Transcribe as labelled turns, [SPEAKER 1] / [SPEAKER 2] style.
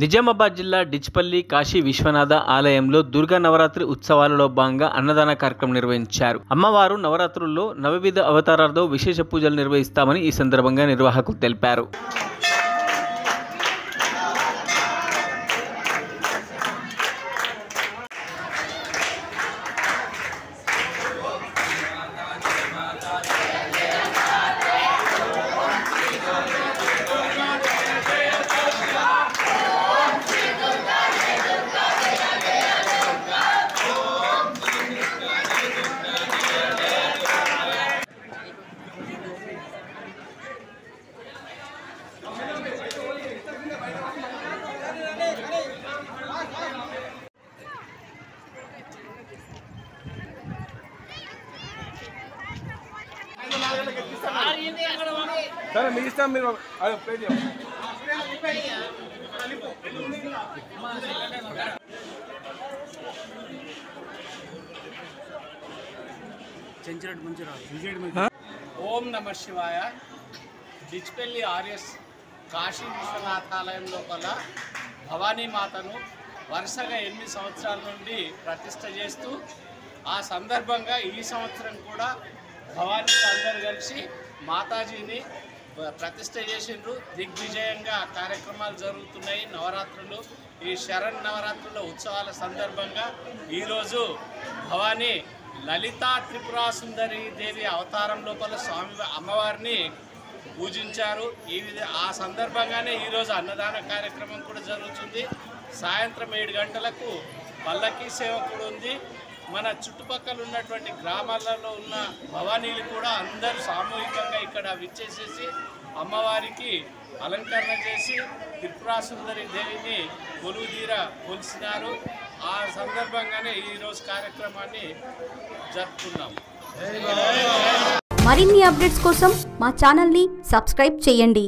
[SPEAKER 1] నిజామాబాద్ జిల్లా డిచ్పల్లి కాశీ విశ్వనాథ ఆలయంలో దుర్గా నవరాత్రి ఉత్సవాలలో భాగంగా అన్నదాన కార్యక్రమం నిర్వహించారు. అమ్మవారు నవరాత్రుల్లో నవవిధ అవతారాలతో విశేష పూజలు నిర్వహిస్తామని ఈ సందర్భంగా నిర్వాహకులు తెలిపారు.
[SPEAKER 2] సరే మీ ఇష్టం మీరు ప్లే చేయండి.
[SPEAKER 3] ఓం నమ శివాయ. డిచ్పల్లి ఆర్ఎస్ కాశీ విశ్వనాథాలయం లోపల భవానీ మాతను వరుసగా 8 సంవత్సరాల నుండి ప్రతిష్ఠ చేస్తూ ఆ సందర్భంగా ఈ సంవత్సరం కూడా భవానీ అందరూ కలిసి మాతాజీని ప్రతిష్ఠ చేసిండ్రు. దిగ్విజయంగా కార్యక్రమాలు జరుగుతున్నాయి. నవరాత్రులు, ఈ శరణ్ నవరాత్రుల ఉత్సవాల సందర్భంగా ఈరోజు భవానీ లలితా త్రిపురా సుందరి దేవి అవతారం లోపల స్వామి అమ్మవారిని పూజించారు. ఆ సందర్భంగానే ఈరోజు అన్నదాన కార్యక్రమం కూడా జరుగుతుంది. సాయంత్రం 7 గంటలకు పల్లకీ సేవ కూడా ఉంది. మన చుట్టుపక్కల ఉన్నటువంటి గ్రామాలలో ఉన్న భవానీలు కూడా అందరూ సామూహికంగా ఇక్కడ విచ్చేసేసి అమ్మవారికి అలంకరణ చేసి త్రిపురా సుందరి దేవిని కొలువుదీర కొలిసినారు. ఆ సందర్భంగానే ఈరోజు కార్యక్రమాన్ని జరుపుకున్నాం.
[SPEAKER 4] మరిన్ని అప్డేట్స్ కోసం మా ఛానల్ని సబ్స్క్రైబ్ చేయండి.